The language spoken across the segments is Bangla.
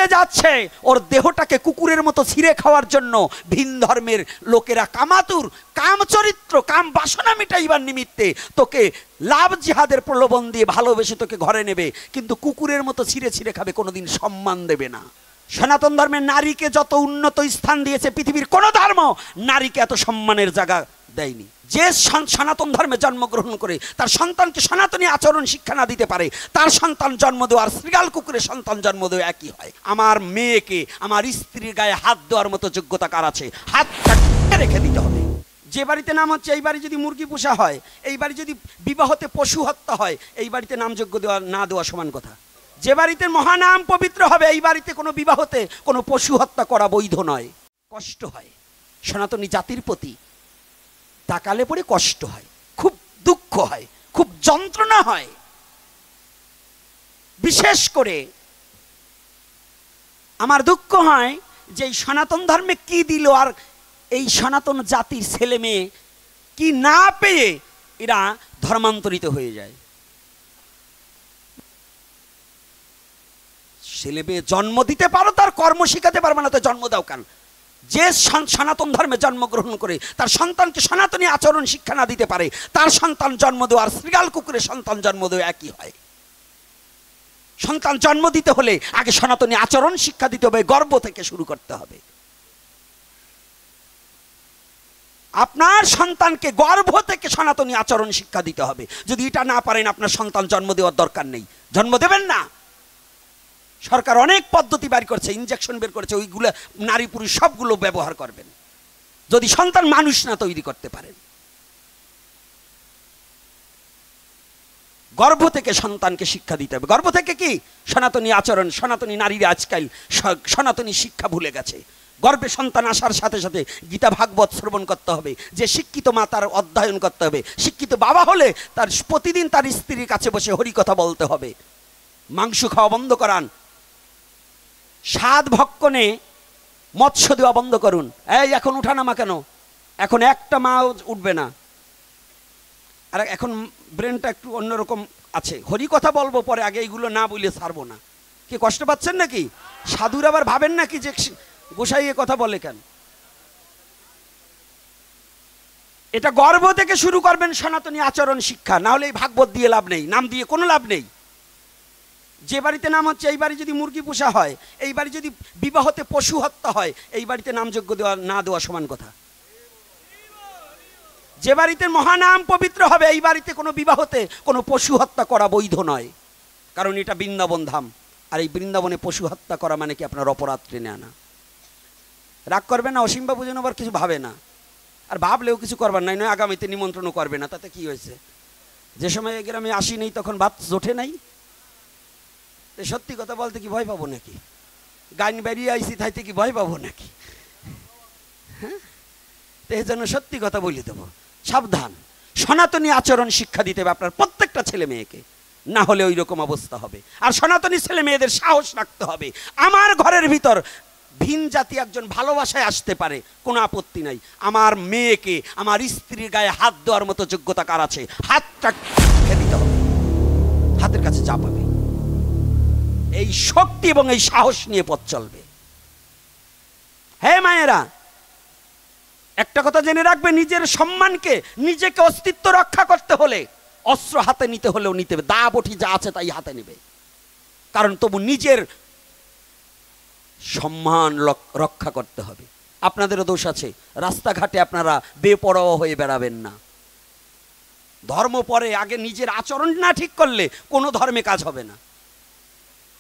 চলে যাচ্ছে, ওর দেহটাকে কুকুরের মতো ছিঁড়ে খাওয়ার জন্য ভিন ধর্মের লোকেরা কামাতুর, কাম চরিত্র, কাম বাসনা মিটাইবার নিমিত্তে তোকে লাভ জিহাদের প্রলোভন দিয়ে ভালোবেসে তোকে ঘরে নেবে, কিন্তু কুকুরের মতো ছিঁড়ে ছিঁড়ে খাবে, কোনোদিন সম্মান দেবে না। সনাতন ধর্মের নারীকে যত উন্নত স্থান দিয়েছে পৃথিবীর কোন ধর্ম নারীকে এত সম্মানের জায়গা দেয়নি। যে সনাতন ধর্মে জন্মগ্রহণ করে তার সন্তানকে সনাতনী আচরণ শিক্ষা না দিতে পারে, তার সন্তান জন্ম দেওয়া আর শ্রীগাল কুকুরের সন্তান জন্ম দেওয়া একই হয়। আমার মেয়েকে আমার স্ত্রীর গায়ে হাত দেওয়ার মতো যোগ্যতা কার আছে? হাতটা রেখে দিতে হবে। যে বাড়িতে নাম হচ্ছে, এই বাড়ি যদি মুরগি পোষা হয়, এই বাড়ি যদি বিবাহতে পশু হত্যা হয়, এই বাড়িতে নামযোগ্য দেওয়া না দেওয়া সমান কথা। যে বাড়িতে মহানাম পবিত্র হবে, এই বাড়িতে কোনো বিবাহতে কোনো পশু হত্যা করা বৈধ নয়। কষ্ট হয় সনাতনী জাতির প্রতি, তাকালে পরে কষ্ট হয়, খুব দুঃখ হয়, খুব যন্ত্রণা হয়। বিশেষ করে আমার দুঃখ হয় যে এই সনাতন ধর্মে কি দিল, আর এই সনাতন জাতির ছেলে মেয়ে কি না পেয়ে এরা ধর্মান্তরিত হয়ে যায়। ছেলে মেয়ে জন্ম দিতে পারো, তার কর্ম শিখাতে পারবে না, তো জন্ম দাও কেন? যে সনাতন ধর্মে জন্মগ্রহণ করে তার সন্তানকে সনাতনী আচরণ শিক্ষা না দিতে পারে, তার সন্তান জন্ম দেওয়া আর শ্রীগাল কুকুরের সন্তান জন্ম দেওয়া একই হয়। সন্তান জন্ম দিতে হলে আগে সনাতনী আচরণ শিক্ষা দিতে হবে, গর্ভ থেকে শুরু করতে হবে। আপনার সন্তানকে গর্ভ থেকে সনাতনী আচরণ শিক্ষা দিতে হবে। যদি এটা না পারেন, আপনার সন্তান জন্ম দেওয়ার দরকার নেই, জন্ম দেবেন না। সরকার অনেক পদ্ধতি বের করছে, ইনজেকশন বের করেছে, ওইগুলো নারী পুরুষ সবগুলো ব্যবহার করবেন যদি সন্তান মানুষ না তৈরি করতে পারেন। গর্ভ থেকে সন্তানকে শিক্ষা দিতে হবে। গর্ভ থেকে কি? সনাতনী আচরণ। সনাতনী নারীরা আজকাল সনাতনী শিক্ষা ভুলে গেছে। গর্ভে সন্তান আসার সাথে সাথে গীতা ভাগবত শ্রবণ করতে হবে। যে শিক্ষিত মা তার অধ্যয়ন করতে হবে। শিক্ষিত বাবা হলে তার প্রতিদিন তার স্ত্রীর কাছে বসে হরিকথা বলতে হবে। মাংস খাওয়া বন্ধ করান, স্বাদ ভক্ষণে মৎস্য দেওয়া বন্ধ করুন। এই এখন উঠানামা কেন? এখন একটা মা উঠবে না, আর এখন ব্রেনটা একটু অন্যরকম আছে। হরি কথা বলবো পরে, আগে এইগুলো না বলে ছাড়বো না। কি কষ্ট পাচ্ছেন নাকি? সাধুর আবার ভাবেন নাকি যে গোসাই এ কথা বলে কেন? এটা গর্ভ থেকে শুরু করবেন সনাতনী আচরণ শিক্ষা, না হলে এই ভাগবত দিয়ে লাভ নেই, নাম দিয়ে কোনো লাভ নেই। যে বাড়িতে নাম হচ্ছে, এই বাড়ি যদি মুরগি পোষা হয়, এই বাড়ি যদি বিবাহতে পশু হত্যা হয়, এই বাড়িতে নামযোগ্য দেওয়া না দেওয়া সমান কথা। যে বাড়িতে মহানাম পবিত্র হবে, এই বাড়িতে কোনো বিবাহতে কোনো পশু হত্যা করা বৈধ নয়, কারণ এটা বৃন্দাবন ধাম। আর এই বৃন্দাবনে পশু হত্যা করা মানে কি আপনার অপরাধ টেনে আনা। রাগ করবে না, অসীমবাবু যেন আবার কিছু ভাবে না, আর ভাবলেও কিছু করবার নাই, নয় আগামীতে নিমন্ত্রণও করবে না। তাতে কি হয়েছে? যে সময় এই গ্রামে আসি নেই তখন ভাত জোটে নাই। সত্যি কথা বলতে কি ভয় পাবো নাকি? গান বেরিয়ে আইসি থাইতে কি ভয় পাবো নাকি? হ্যাঁ, তো এই জন্য সত্যি কথা বলে দেবো। সাবধান, সনাতনী আচরণ শিক্ষা দিতে হবে আপনার প্রত্যেকটা ছেলে মেয়েকে, না হলে ওই রকম অবস্থা হবে। আর সনাতনী ছেলে মেয়েদের সাহস রাখতে হবে। আমার ঘরের ভিতর ভিন জাতি একজন ভালোবাসায় আসতে পারে, কোনো আপত্তি নাই। আমার মেয়েকে আমার স্ত্রীর গায়ে হাত দেওয়ার মতো যোগ্যতা কার আছে? হাতটা রেখে দিতে হবে, হাতের কাছে যা পাবে। এই শক্তি এবং এই সাহস নিয়ে পথ চলবে। হে মায়েরা, একটা কথা জেনে রাখবে, নিজের সম্মানকে, নিজেকে অস্তিত্ব রক্ষা করতে হলে অস্ত্র হাতে নিতে হলেও নিতে হবে, দা বটি যা আছে তাই হাতে নেবে। কারণ তবু নিজের সম্মান রক্ষা করতে হবে। আপনাদেরও দোষ আছে, রাস্তাঘাটে আপনারা বেপরোয়া হয়ে বেড়াবেন না। ধর্ম পরে, আগে নিজের আচরণ না ঠিক করলে কোনো ধর্মে কাজ হবে না।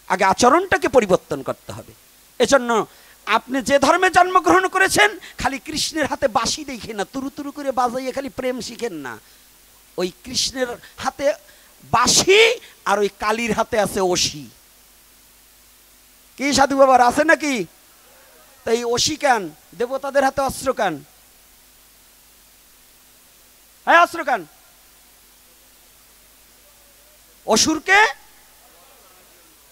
আগে আচরণটাকে পরিবর্তন করতে হবে। এজন্য আপনি যে ধর্মে জন্মগ্রহণ করেছেন, খালি কৃষ্ণের হাতে বাঁশি দেখে না, তুরু তুরু করে বাজাইয়ে খালি প্রেম শিখেন না। ওই কৃষ্ণের হাতে বাঁশি আর ওই কালীর হাতে আছে অসি। কি সাধু বাবার আছে নাকি? তাই অসি কেন? দেবতাদের হাতে অস্ত্র কেন? হ্যাঁ, অস্ত্র কেন? অসুরকে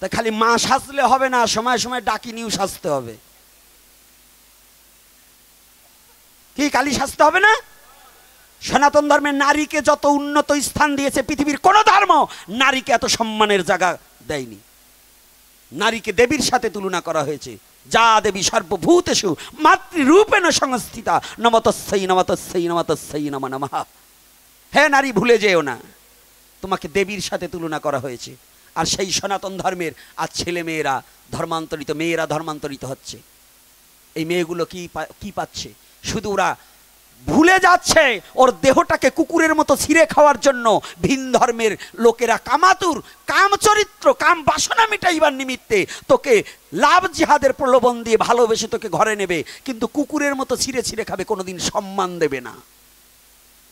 তা খালি মা সাজলে হবে না, সময় সময় ডাকিনিও সাজতে হবে। কি কালী সাজতে হবে না? সনাতন ধর্মের নারীকে যত উন্নত স্থান দিয়েছে পৃথিবীর কোন ধর্ম নারীকে এত সম্মানের জায়গা দেয়নি। নারীকে দেবীর সাথে তুলনা করা হয়েছে। যা দেবী সর্বভূতেষু মাতৃরূপেণ সংস্থিতা নমতস্যৈ নমতস্যৈ নমতস্যৈ নমো নমঃ। হে নারী, ভুলে যেও না, তোমাকে দেবীর সাথে তুলনা করা হয়েছে। আর সেই সনাতন ধর্মের আজ ছেলে মেয়েরা ধর্মান্তরিত হচ্ছে। এই মেয়েগুলো কি পাচ্ছে? শুধু ওরা ভুলে যাচ্ছে ওর দেহটাকে কুকুরের মতো ছিঁড়ে খাওয়ার জন্য ভিন ধর্মের লোকেরা কামাতুর, কাম চরিত্র, কাম বাসনা মিটাইবার নিমিত্তে তোকে লাভ জিহাদের প্রলোভন দিয়ে ভালোবেসে তোকে ঘরে নেবে, কিন্তু কুকুরের মতো ছিঁড়ে ছিঁড়ে খাবে, কোনোদিন সম্মান দেবে না।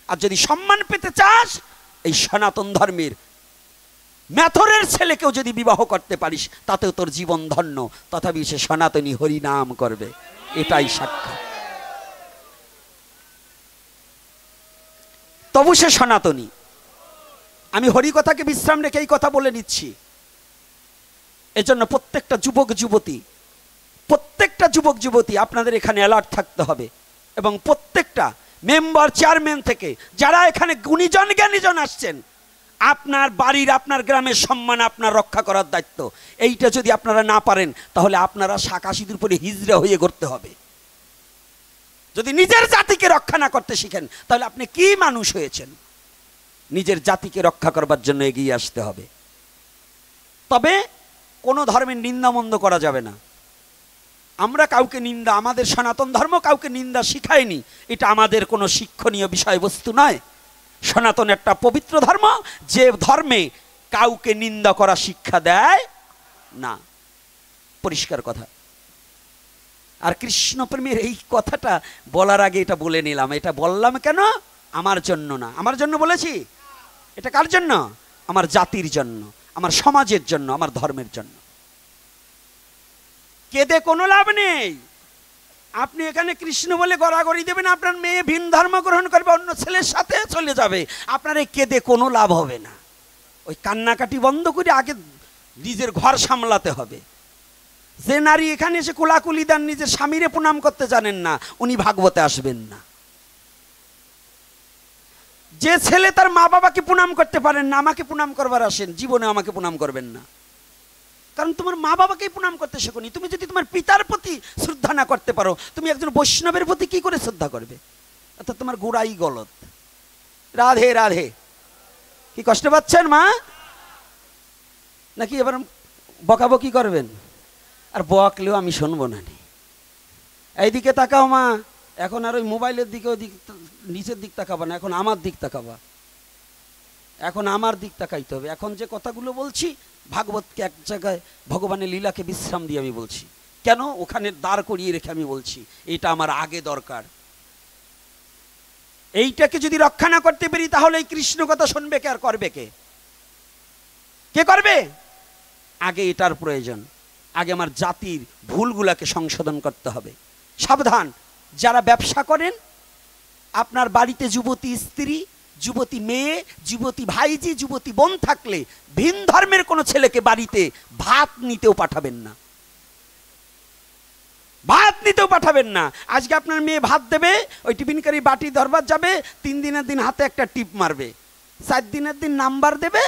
আর যদি সম্মান পেতে চাস, এই সনাতন ধর্মের মেথরের ছেলেকেও যদি বিবাহ করতে পারিস, তাতেও তোর জীবন ধন্য। তথাপি সে সনাতনী হরিনাম করবে, এটাই সাক্ষাৎ। তবু সে সনাতনী। আমি হরিকথাকে বিশ্রাম রেখে এই কথা বলে নিচ্ছি। এজন্য প্রত্যেকটা যুবক যুবতী আপনাদের এখানে অ্যালার্ট থাকতে হবে। এবং প্রত্যেকটা মেম্বার, চেয়ারম্যান থেকে যারা এখানে গুণীজন জ্ঞানীজন আসছেন, আপনার বাড়ির, আপনার গ্রামের সম্মান আপনার রক্ষা করার দায়িত্ব। এইটা যদি আপনারা না পারেন, তাহলে আপনারা শাঁখা সিঁদুর পরে হিজড়া হয়ে করতে হবে। যদি নিজের জাতিকে রক্ষা না করতে শিখেন, তাহলে আপনি কি মানুষ হয়েছেন? নিজের জাতিকে রক্ষা করবার জন্য এগিয়ে আসতে হবে। তবে কোনো ধর্মের নিন্দামন্দ করা যাবে না। আমরা কাউকে নিন্দা, আমাদের সনাতন ধর্ম কাউকে নিন্দা শিখায়নি, এটা আমাদের কোনো শিক্ষণীয় বিষয়বস্তু নয়। সনাতন একটা পবিত্র ধর্ম, যে ধর্মে কাউকে নিন্দা করা শিক্ষা দেয় না। পরিষ্কার কথা। আর কৃষ্ণপ্রেমের এই কথাটা বলার আগে এটা বলে নিলাম। এটা বললাম কেন? আমার জন্য না। আমার জন্য বলেছি? এটা কার জন্য? আমার জাতির জন্য, আমার সমাজের জন্য, আমার ধর্মের জন্য। কেঁদে কোনো লাভ নেই। আপনি এখানে কৃষ্ণ বলে গড়াগড়ি দেবেন, আপনার মেয়ে ভিন ধর্ম গ্রহণ করবে, অন্য ছেলের সাথে চলে যাবে, আপনার এই কেঁদে কোনো লাভ হবে না। ওই কান্নাকাটি বন্ধ করে আগে নিজের ঘর সামলাতে হবে। যে নারী এখানে এসে কোলাকুলি দেন, নিজের স্বামীরে প্রণাম করতে জানেন না, উনি ভাগবতে আসবেন না। যে ছেলে তার মা বাবাকে প্রণাম করতে পারেন না, আমাকে প্রণাম করবার আসেন, জীবনে আমাকে প্রণাম করবেন না। কারণ তোমার মা বাবাকেই প্রণাম করতে শেখনি। তুমি যদি তোমার পিতার প্রতি শ্রদ্ধা না করতে পারো, তুমি একজন বৈষ্ণবের প্রতি কি করে শ্রদ্ধা করবে? অর্থাৎ তোমার গোড়াই গলত। রাধে রাধে। কি কষ্ট পাচ্ছেন মা? নাকি এবার বকাবকি করবেন? আর বকলেও আমি শুনবো না। এইদিকে তাকাও মা, এখন আর ওই মোবাইলের দিকে, ওই দিক নিচের দিক তাকাবা না, এখন আমার দিক তাকাবা। এখন আমার দিক তাকাইতে হবে। এখন যে কথাগুলো বলছি, ভাগবতকে এক জায়গায় ভগবানের লীলাকে বিশ্রাম দিয়ে আমি বলছি। কেন? ওখানে দাঁড় করিয়ে রেখে আমি বলছি, এটা আমার আগে দরকার। এইটাকে যদি রক্ষা না করতে পারি, তাহলে এই কৃষ্ণ কথা শুনবে কে আর করবে কে? কে করবে? আগে এটার প্রয়োজন। আগে আমার জাতির ভুলগুলাকে সংশোধন করতে হবে। সাবধান, যারা ব্যবসা করেন, আপনার বাড়িতে যুবতী স্ত্রী, যুবতী মেয়ে, যুবতী ভাইজি, যুবতী বোন থাকলে ভিন ধর্মের কোনো ছেলেকে বাড়িতে ভাত নিতেও পাঠাবেন না। ভাত নিতেও পাঠাবেন না। আজকে আপনার মেয়ে ভাত দেবে, ওই টিফিনকারী বাটি ধরবার যাবে, 3 দিনের দিন হাতে একটা টিপ মারবে, 4 দিনের দিন নাম্বার দেবে,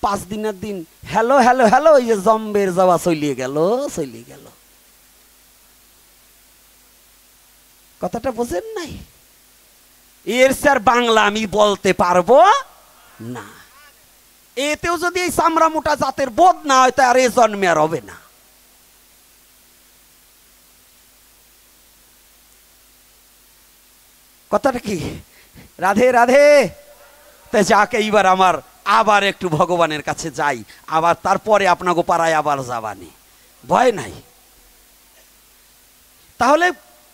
5 দিনের দিন হ্যালো হ্যালো হ্যালো, ওই যে জম্বের যাওয়া চলিয়ে গেল। কথাটা বোঝেন নাই? এর স্যার বাংলা আমি বলতে পারবো না। এতেও যদি এই চামড়া মোটা জাতের বোধ না হয়, তা আর এ জন্মে আর হবে না। কথাটা কি? রাধে রাধে। তাই যাকে এইবার আমার আবার একটু ভগবানের কাছে যাই, আবার তারপরে আপনাকে পাড়ায় আবার যাবানি, ভয় নাই। তাহলে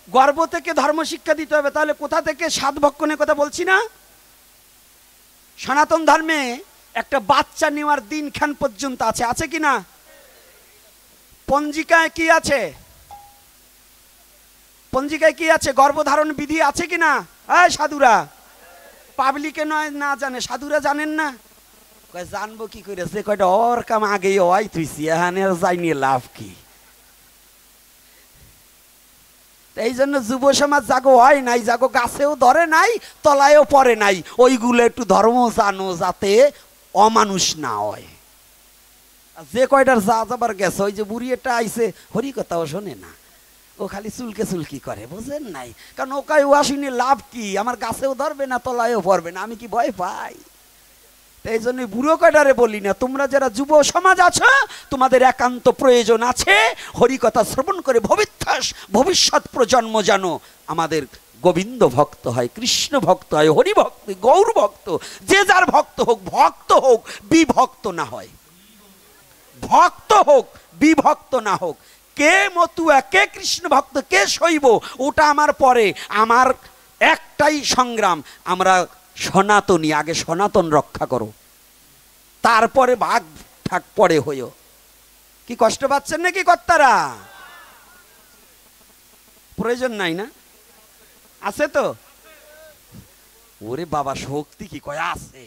গর্ব থেকে ধর্ম শিক্ষা দিতে হবে। তাহলে কোথা থেকে সাত ভক্ষণের কথা বলছি না? সনাতন ধর্মে একটা বাচ্চা নেওয়ার দিনখান পর্যন্ত আছে, আছে কি না? পঞ্জিকায় কি আছে? পঞ্জিকায় কি আছে? গর্ভধারণ বিধি আছে কি না? এই সাধুরা, পাবলিকে নয় না জানে, সাধুরা জানেন না? জানবো কি করে? যে কয়টা ওর কাম আগে ওই তুইছি, এখানে যাই নিয়ে লাভ কি? এই জন্য যুব সমাজ জাগো হয় নাই, জাগো গাছেও ধরে নাই, তলায়ও পড়ে নাই, ওইগুলো একটু ধর্ম জানো, যাতে অমানুষ না হয়। যে কয়টার যা যাবার গেছে, ওই যে বুড়ি একটা আইছে হরি কথাও শোনে না, ও খালি চুলকে চুলকি করে, বুঝেন নাই? কারণ ওকাই ও আসিনি লাভ কি, আমার গাছেও ধরবে না, তলায়ও পড়বে না, আমি কি ভয় পাই? এই জন্য বুড়ো কয়টারে বলি না, তোমরা যারা যুব সমাজ আছো, তোমাদের একান্ত প্রয়োজন আছে হরিকথা শ্রবণ করে ভবিষ্যৎ প্রজন্ম যেন আমাদের গোবিন্দ ভক্ত হয়, কৃষ্ণ ভক্ত হয়, হরি ভক্ত, গৌর ভক্ত, যে যার ভক্ত হোক বিভক্ত না হয়, ভক্ত হোক বিভক্ত না হোক। কে মতুয়া, কে কৃষ্ণ ভক্ত, কে শৈব, ওটা আমার পরে। আমার একটাই সংগ্রাম, আমরা সনাতনী, আগে সনাতন রক্ষা করো, তারপরে ভাগ ঠাক পরে হইও। কি কষ্ট পাচ্ছেন নাকি কর্তারা? প্রয়োজন নাই না? আছে তো? ওরে বাবা, শক্তি কি কয় আছে।